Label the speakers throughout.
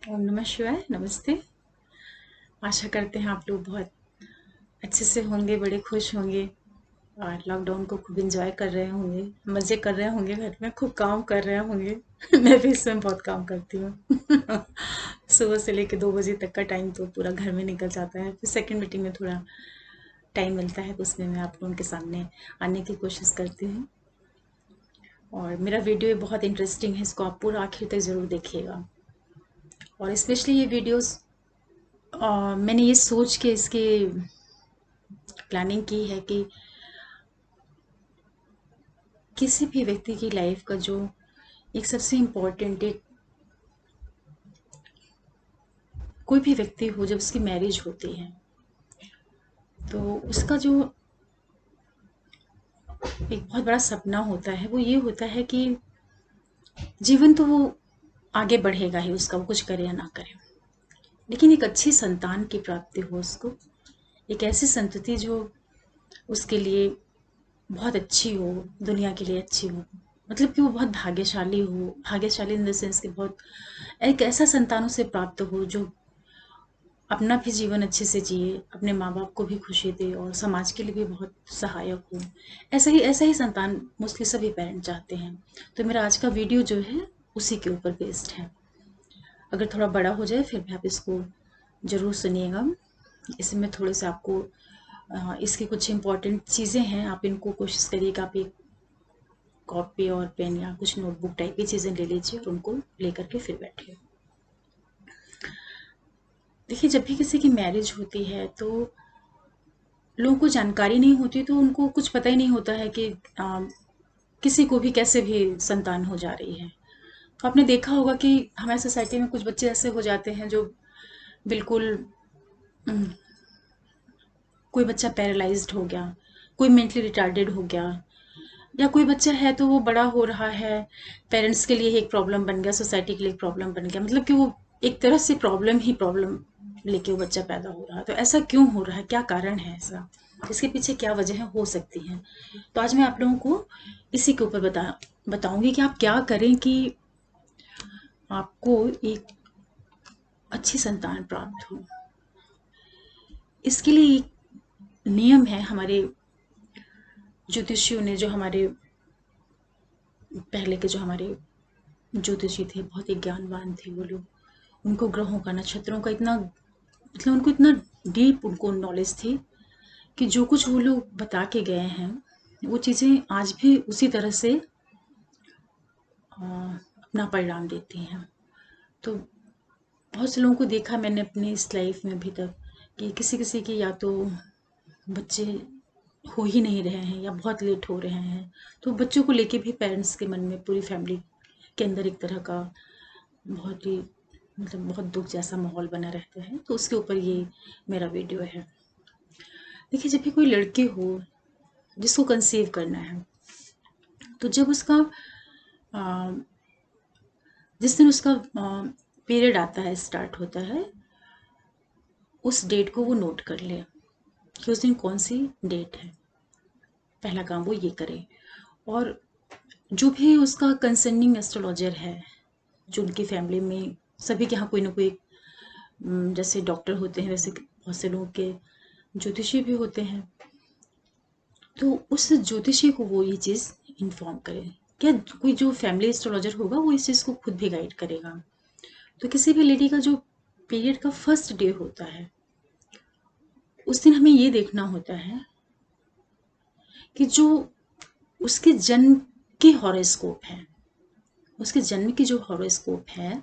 Speaker 1: ओम नमः शिवाय। नमस्ते। आशा करते हैं आप लोग बहुत अच्छे से होंगे, बड़े खुश होंगे और लॉकडाउन को खूब एंजॉय कर रहे होंगे, मज़े कर रहे होंगे, घर में खूब काम कर रहे होंगे। मैं भी इसमें बहुत काम करती हूँ। सुबह से लेकर 2 बजे तक का टाइम तो पूरा घर में निकल जाता है। फिर सेकंड मीटिंग में थोड़ा टाइम मिलता है तो उसमें मैं आप लोगों के सामने आने की कोशिश करती हूँ। और मेरा वीडियो बहुत इंटरेस्टिंग है, इसको आप पूरा आखिर तक ज़रूर देखिएगा। और स्पेशली ये वीडियोस मैंने ये सोच के इसकी प्लानिंग की है कि किसी भी व्यक्ति की लाइफ का जो एक सबसे इम्पोर्टेंट एक कोई भी व्यक्ति हो, जब उसकी मैरिज होती है तो उसका जो एक बहुत बड़ा सपना होता है वो ये होता है कि जीवन तो वो आगे बढ़ेगा ही, उसका वो कुछ करे या ना करे, लेकिन एक अच्छी संतान की प्राप्ति हो उसको, एक ऐसी संतति जो उसके लिए बहुत अच्छी हो, दुनिया के लिए अच्छी हो, मतलब कि वो बहुत भाग्यशाली हो, भाग्यशाली इन द सेंस कि बहुत एक ऐसा संतान उसे प्राप्त हो जो अपना भी जीवन अच्छे से जिए, अपने माँ बाप को भी खुशी दे और समाज के लिए भी बहुत सहायक हो। ऐसा ही संतान मोस्टली सभी पेरेंट चाहते हैं। तो मेरा आज का वीडियो जो है उसी के ऊपर बेस्ड है। अगर थोड़ा बड़ा हो जाए फिर भी आप इसको ज़रूर सुनिएगा। इसमें थोड़े से आपको इसकी कुछ इम्पोर्टेंट चीज़ें हैं, आप इनको कोशिश करिएगा, आप एक कॉपी और पेन या कुछ नोटबुक टाइप की चीज़ें ले लीजिए और उनको लेकर के फिर बैठिए। देखिए, जब भी किसी की मैरिज होती है तो लोगों को जानकारी नहीं होती, तो उनको कुछ पता ही नहीं होता है कि किसी को भी कैसे भी संतान हो जा रही है। तो आपने देखा होगा कि हमारे सोसाइटी में कुछ बच्चे ऐसे हो जाते हैं जो बिल्कुल उम, कोई बच्चा पैरालाइज्ड हो गया, कोई मेंटली रिटार्डेड हो गया, या कोई बच्चा है तो वो बड़ा हो रहा है, पेरेंट्स के लिए एक प्रॉब्लम बन गया, सोसाइटी के लिए एक प्रॉब्लम बन गया, मतलब कि वो एक तरह से प्रॉब्लम ही प्रॉब्लम लेके वो बच्चा पैदा हो रहा है। तो ऐसा क्यों हो रहा है, क्या कारण है ऐसा, इसके पीछे क्या वजह हो सकती है? तो आज मैं आप लोगों को इसी के ऊपर बताऊंगी कि आप क्या करें कि आपको एक अच्छी संतान प्राप्त हो। इसके लिए एक नियम है, हमारे ज्योतिषियों ने, जो हमारे पहले के जो हमारे ज्योतिषी थे, बहुत ही ज्ञानवान थे वो लोग, उनको ग्रहों का, नक्षत्रों का इतना, मतलब उनको इतना डीप उनको नॉलेज थी कि जो कुछ वो लोग बता के गए हैं वो चीज़ें आज भी उसी तरह से अपना परिणाम देती हैं। तो बहुत से लोगों को देखा मैंने अपनी इस लाइफ में अभी तक कि किसी किसी के या तो बच्चे हो ही नहीं रहे हैं या बहुत लेट हो रहे हैं, तो बच्चों को लेके भी पेरेंट्स के मन में, पूरी फैमिली के अंदर एक तरह का बहुत ही, मतलब बहुत दुख जैसा माहौल बना रहता है। तो उसके ऊपर ये मेरा वीडियो है। देखिए, जब भी कोई लड़के हो जिसको कंसीव करना है, तो जब उसका आ, जिस दिन उसका पीरियड आता है, स्टार्ट होता है, उस डेट को वो नोट कर ले कि उस दिन कौन सी डेट है। पहला काम वो ये करे। और जो भी उसका कंसर्निंग एस्ट्रोलॉजर है, जो उनकी फैमिली में, सभी के यहाँ कोई ना कोई जैसे डॉक्टर होते हैं वैसे बहुत से लोगों के ज्योतिषी भी होते हैं, तो उस ज्योतिषी को वो ये चीज़ इन्फॉर्म करे। क्या कोई जो फैमिली एस्ट्रोलॉजर होगा वो इस चीज़ को खुद भी गाइड करेगा। तो किसी भी लेडी का जो पीरियड का फर्स्ट डे होता है, उस दिन हमें ये देखना होता है कि जो उसके जन्म की हॉरोस्कोप है, उसके जन्म की जो हॉरोस्कोप है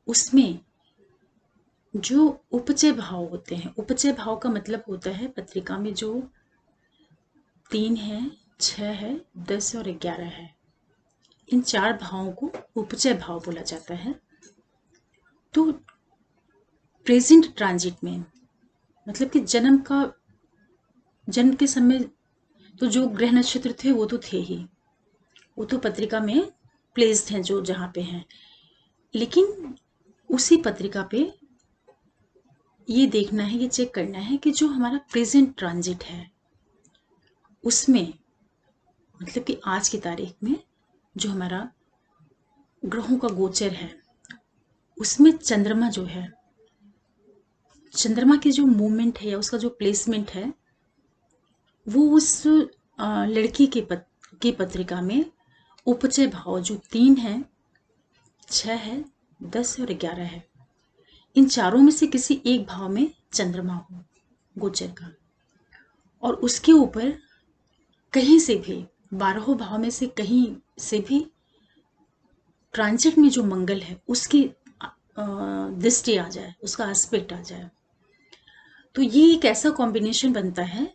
Speaker 1: उसमें जो उपचय भाव होते हैं, उपचय भाव का मतलब होता है पत्रिका में जो 3 है, 6 है, 10 और 11 है, इन 4 भावों को उपचय भाव बोला जाता है। तो प्रेजेंट ट्रांजिट में, मतलब कि जन्म के समय तो जो ग्रह नक्षत्र थे वो तो थे ही, वो तो पत्रिका में प्लेस्ड हैं जो जहाँ पे हैं, लेकिन उसी पत्रिका पे ये देखना है, ये चेक करना है कि जो हमारा प्रेजेंट ट्रांजिट है उसमें, मतलब कि आज की तारीख में जो हमारा ग्रहों का गोचर है उसमें चंद्रमा जो है, चंद्रमा की जो मूवमेंट है या उसका जो प्लेसमेंट है, वो उस लड़की की पत्रिका में उपचय भाव जो 3 है, 6 है, 10 है और 11 है, इन चारों में से किसी एक भाव में चंद्रमा हो गोचर का, और उसके ऊपर कहीं से भी 12 भाव में से कहीं से भी ट्रांजिट में जो मंगल है उसकी दृष्टि आ जाए, उसका एस्पेक्ट आ जाए, तो ये एक ऐसा कॉम्बिनेशन बनता है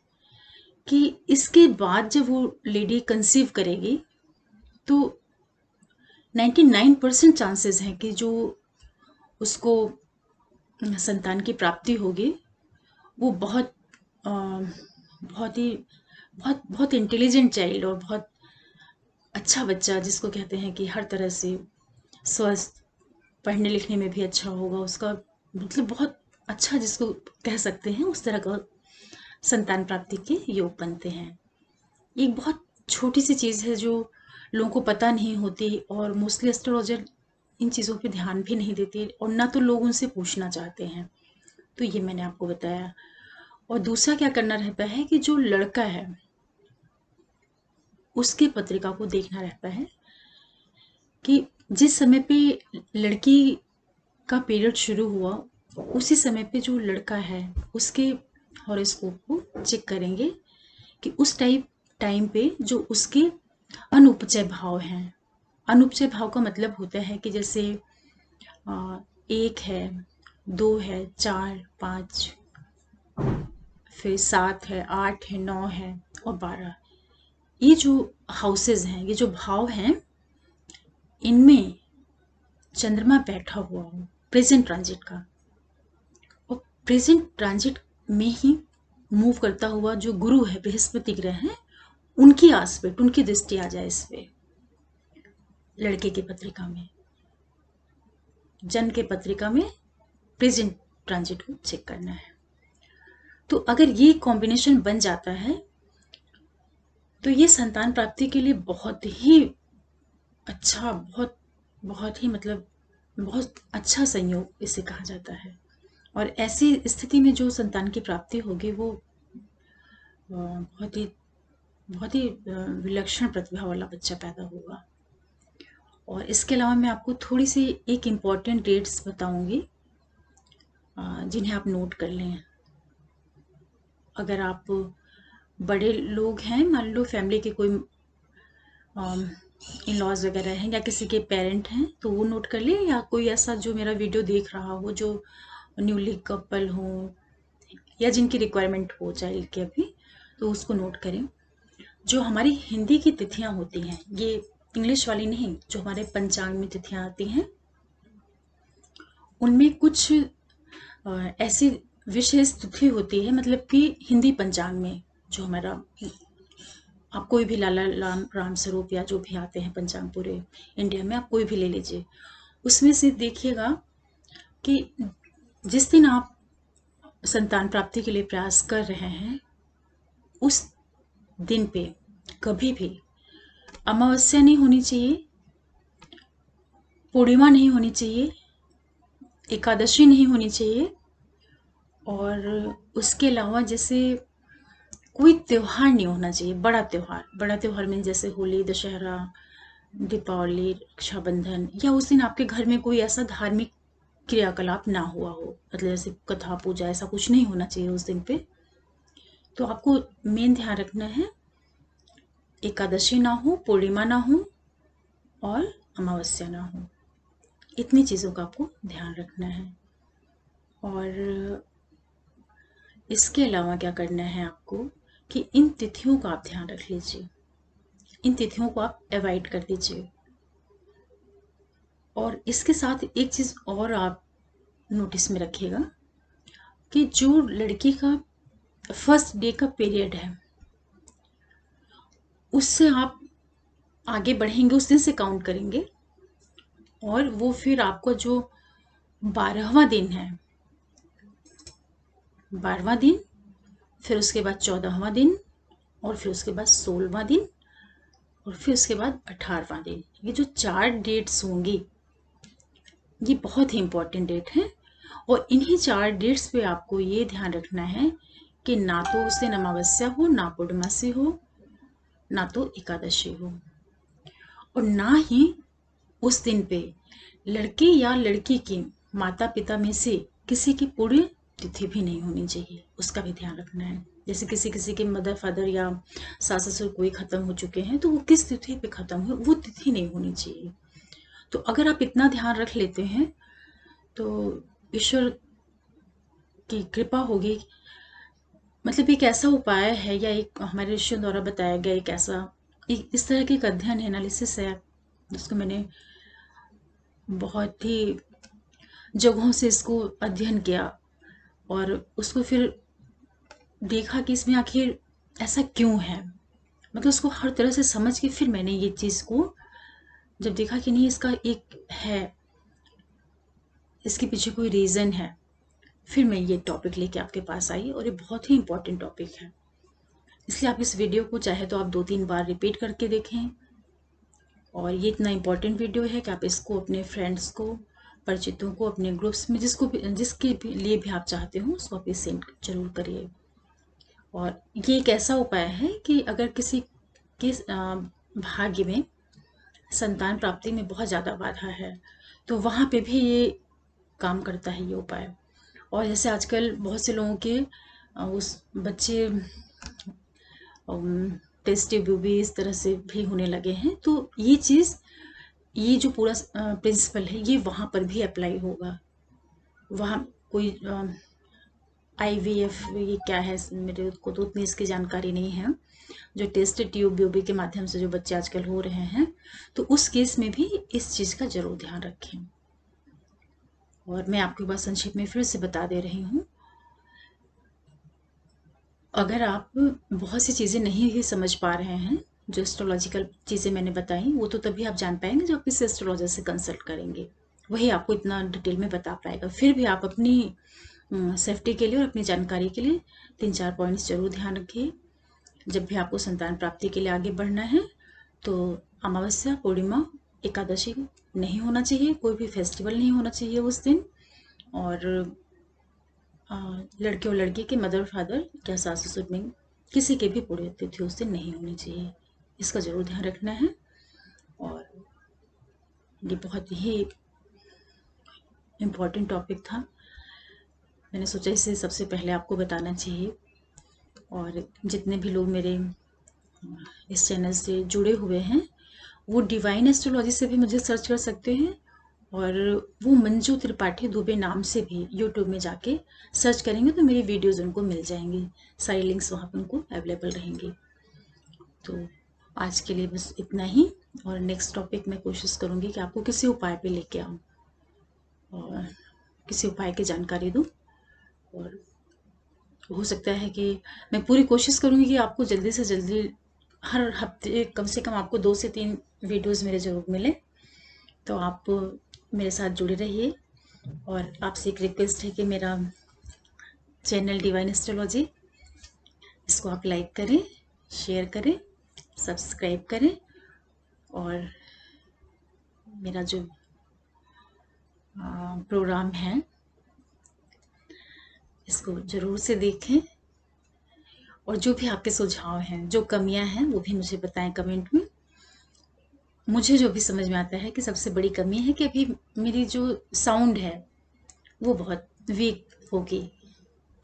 Speaker 1: कि इसके बाद जब वो लेडी कंसीव करेगी तो 99% चांसेस हैं कि जो उसको संतान की प्राप्ति होगी वो बहुत ही बहुत इंटेलिजेंट चाइल्ड और बहुत अच्छा बच्चा, जिसको कहते हैं कि हर तरह से स्वस्थ, पढ़ने लिखने में भी अच्छा होगा उसका, मतलब बहुत अच्छा जिसको कह सकते हैं, उस तरह का संतान प्राप्ति के योग बनते हैं। एक बहुत छोटी सी चीज़ है जो लोगों को पता नहीं होती, और मोस्टली एस्ट्रोलॉजर इन चीज़ों पे ध्यान भी नहीं देते और ना तो लोग उनसे पूछना चाहते हैं। तो ये मैंने आपको बताया। और दूसरा क्या करना रहता है कि जो लड़का है उसकी पत्रिका को देखना रहता है कि जिस समय पे लड़की का पीरियड शुरू हुआ उसी समय पे जो लड़का है उसके हॉरोस्कोप को चेक करेंगे कि उस टाइम पे जो उसके अनुपचय भाव हैं। अनुपचय भाव का मतलब होता है कि जैसे 1 है, 2 है, 4, 5, फिर 7 है, 8 है, 9 है और 12। ये जो हाउसेज हैं, ये जो भाव हैं, इनमें चंद्रमा बैठा हुआ हो प्रेजेंट ट्रांजिट का, और प्रेजेंट ट्रांजिट में ही मूव करता हुआ जो गुरु है, बृहस्पति ग्रह है, उनकी आस्पेक्ट, उनकी दृष्टि आ जाए इस पे लड़के की पत्रिका में, जन्म के पत्रिका में प्रेजेंट ट्रांजिट को चेक करना है। तो अगर ये कॉम्बिनेशन बन जाता है तो ये संतान प्राप्ति के लिए बहुत ही अच्छा, बहुत ही मतलब बहुत अच्छा संयोग इसे कहा जाता है। और ऐसी स्थिति में जो संतान की प्राप्ति होगी वो बहुत ही विलक्षण प्रतिभा वाला बच्चा पैदा होगा। और इसके अलावा मैं आपको थोड़ी सी एक इम्पॉर्टेंट डेट्स बताऊंगी जिन्हें आप नोट कर लें। अगर आप बड़े लोग हैं, मान लो फैमिली के कोई इन लॉज वगैरह हैं या किसी के पेरेंट हैं तो वो नोट कर ले, या कोई ऐसा जो मेरा वीडियो देख रहा हो जो न्यूली कपल हो या जिनकी रिक्वायरमेंट हो चाइल्ड के अभी, तो उसको नोट करें। जो हमारी हिंदी की तिथियां होती हैं, ये इंग्लिश वाली नहीं, जो हमारे पंचांग में तिथियां आती हैं उनमें कुछ ऐसी विशेष तिथि होती है, मतलब कि हिंदी पंचांग में जो हमारा, आप कोई भी लाला राम स्वरूप या जो भी आते हैं पंचांग पूरे इंडिया में, आप कोई भी ले लीजिए, उसमें से देखिएगा कि जिस दिन आप संतान प्राप्ति के लिए प्रयास कर रहे हैं उस दिन पे कभी भी अमावस्या नहीं होनी चाहिए, पूर्णिमा नहीं होनी चाहिए, एकादशी नहीं होनी चाहिए, और उसके अलावा जैसे कोई त्योहार नहीं होना चाहिए, बड़ा त्योहार में जैसे होली, दशहरा, दीपावली, रक्षाबंधन, या उस दिन आपके घर में कोई ऐसा धार्मिक क्रियाकलाप ना हुआ हो, मतलब जैसे कथा पूजा, ऐसा कुछ नहीं होना चाहिए उस दिन पे। तो आपको मेन ध्यान रखना है एकादशी ना हो, पूर्णिमा ना हो और अमावस्या ना हो, इतनी चीज़ों का आपको ध्यान रखना है। और इसके अलावा क्या करना है आपको कि इन तिथियों का आप ध्यान रख लीजिए, इन तिथियों को आप अवॉइड कर दीजिए। और इसके साथ एक चीज़ और आप नोटिस में रखिएगा कि जो लड़की का फर्स्ट डे का पीरियड है उससे आप आगे बढ़ेंगे, उस दिन से काउंट करेंगे, और वो फिर आपको जो 12वां दिन है, 12वां दिन, फिर उसके बाद 14वां दिन, और फिर उसके बाद 16वां दिन, और फिर उसके बाद 18वां दिन, ये जो 4 डेट्स होंगी ये बहुत ही इम्पोर्टेंट डेट है। और इन्हीं 4 डेट्स पे आपको ये ध्यान रखना है कि ना तो उस दिन अमावस्या हो, ना पूर्णमासी हो, ना तो एकादशी हो, और ना ही उस दिन पे लड़के या लड़की के माता पिता में से किसी की पूरी तिथि भी नहीं होनी चाहिए, उसका भी ध्यान रखना है। जैसे किसी किसी के मदर फादर या सास ससुर कोई खत्म हो चुके हैं, तो वो किस तिथि पे खत्म हुए वो तिथि नहीं होनी चाहिए। तो अगर आप इतना ध्यान रख लेते हैं तो ईश्वर की कृपा होगी। मतलब एक ऐसा उपाय है या एक हमारे ऋषियों द्वारा बताया गया एक ऐसा इस तरह की एक अध्ययन एनालिसिस है जिसको मैंने बहुत ही जगहों से इसको अध्ययन किया और उसको फिर देखा कि इसमें आखिर ऐसा क्यों है। मतलब उसको हर तरह से समझ के फिर मैंने ये चीज़ को जब देखा कि नहीं इसका एक है, इसके पीछे कोई रीज़न है, फिर मैं ये टॉपिक लेके आपके पास आई और ये बहुत ही इम्पोर्टेंट टॉपिक है। इसलिए आप इस वीडियो को चाहे तो आप 2-3 बार रिपीट करके देखें। और ये इतना इम्पोर्टेंट वीडियो है कि आप इसको अपने फ्रेंड्स को, परिचितों को, अपने ग्रुप्स में जिसके लिए भी आप चाहते हो उसको आप सेंड जरूर करिए। और ये एक ऐसा उपाय है कि अगर किसी के भाग्य में संतान प्राप्ति में बहुत ज़्यादा बाधा है तो वहाँ पे भी ये काम करता है ये उपाय। और जैसे आजकल बहुत से लोगों के उस बच्चे टेस्ट ट्यूब भी इस तरह से भी होने लगे हैं, तो ये चीज़ ये जो पूरा प्रिंसिपल है ये वहाँ पर भी अप्लाई होगा। वहाँ कोई IVF ये क्या है मेरे को तो उतनी इसकी जानकारी नहीं है। जो टेस्ट ट्यूब ब्यूबी के माध्यम से जो बच्चे आजकल हो रहे हैं, तो उस केस में भी इस चीज़ का जरूर ध्यान रखें। और मैं आपको एक बार संक्षेप में फिर से बता दे रही हूँ। अगर आप बहुत सी चीज़ें नहीं भी समझ पा रहे हैं, जो एस्ट्रोलॉजिकल चीज़ें मैंने बताई, वो तो तभी आप जान पाएंगे जब किसी एस्ट्रोलॉजर से कंसल्ट करेंगे, वही आपको इतना डिटेल में बता पाएगा। फिर भी आप अपनी सेफ्टी के लिए और अपनी जानकारी के लिए 3-4 पॉइंट्स जरूर ध्यान रखिए। जब भी आपको संतान प्राप्ति के लिए आगे बढ़ना है तो अमावस्या, पूर्णिमा, एकादशी नहीं होना चाहिए, कोई भी फेस्टिवल नहीं होना चाहिए उस दिन। और लड़के और लड़की के मदर फादर या सास ससुर में किसी के भी पूरी तिथि उस दिन नहीं होनी चाहिए, इसका जरूर ध्यान रखना है। और ये बहुत ही इम्पोर्टेंट टॉपिक था, मैंने सोचा इसे सबसे पहले आपको बताना चाहिए। और जितने भी लोग मेरे इस चैनल से जुड़े हुए हैं वो डिवाइन एस्ट्रोलॉजी से भी मुझे सर्च कर सकते हैं, और वो मंजू त्रिपाठी दुबे नाम से भी यूट्यूब में जाके सर्च करेंगे तो मेरी वीडियोज़ उनको मिल जाएंगी, सारी लिंक्स वहाँ पर उनको अवेलेबल रहेंगी। तो आज के लिए बस इतना ही, और नेक्स्ट टॉपिक मैं कोशिश करूँगी कि आपको किसी उपाय पे लेके आऊँ और किसी उपाय की जानकारी दूँ। और हो सकता है कि मैं पूरी कोशिश करूँगी कि आपको जल्दी से जल्दी हर हफ्ते कम से कम आपको 2 से 3 वीडियोज़ मेरे ज़रूर मिले। तो आप मेरे साथ जुड़े रहिए। और आपसे एक रिक्वेस्ट है कि मेरा चैनल डिवाइन एस्ट्रोलॉजी, इसको आप लाइक करें, शेयर करें, सब्सक्राइब करें, और मेरा जो प्रोग्राम है इसको ज़रूर से देखें। और जो भी आपके सुझाव हैं, जो कमियां हैं, वो भी मुझे बताएं कमेंट में। मुझे जो भी समझ में आता है कि सबसे बड़ी कमी है कि अभी मेरी जो साउंड है वो बहुत वीक होगी,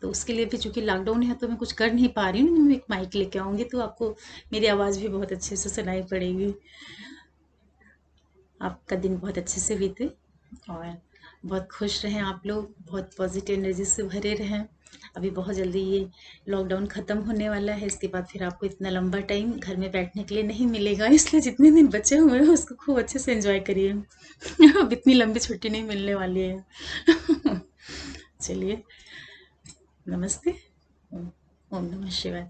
Speaker 1: तो उसके लिए भी चूंकि लॉकडाउन है तो मैं कुछ कर नहीं पा रही हूँ। मैं एक माइक लेके आऊंगी तो आपको मेरी आवाज़ भी बहुत अच्छे से सुनाई पड़ेगी। आपका दिन बहुत अच्छे से बीते और बहुत खुश रहें आप लोग, बहुत पॉजिटिव एनर्जी से भरे रहें। अभी बहुत जल्दी ये लॉकडाउन ख़त्म होने वाला है, इसके बाद फिर आपको इतना लंबा टाइम घर में बैठने के लिए नहीं मिलेगा, इसलिए जितने दिन बचे हुए हैं उसको खूब अच्छे से एंजॉय करिए। अब इतनी लंबी छुट्टी नहीं मिलने वाली है। चलिए, नमस्ते। ओम ओम नमः शिवाय।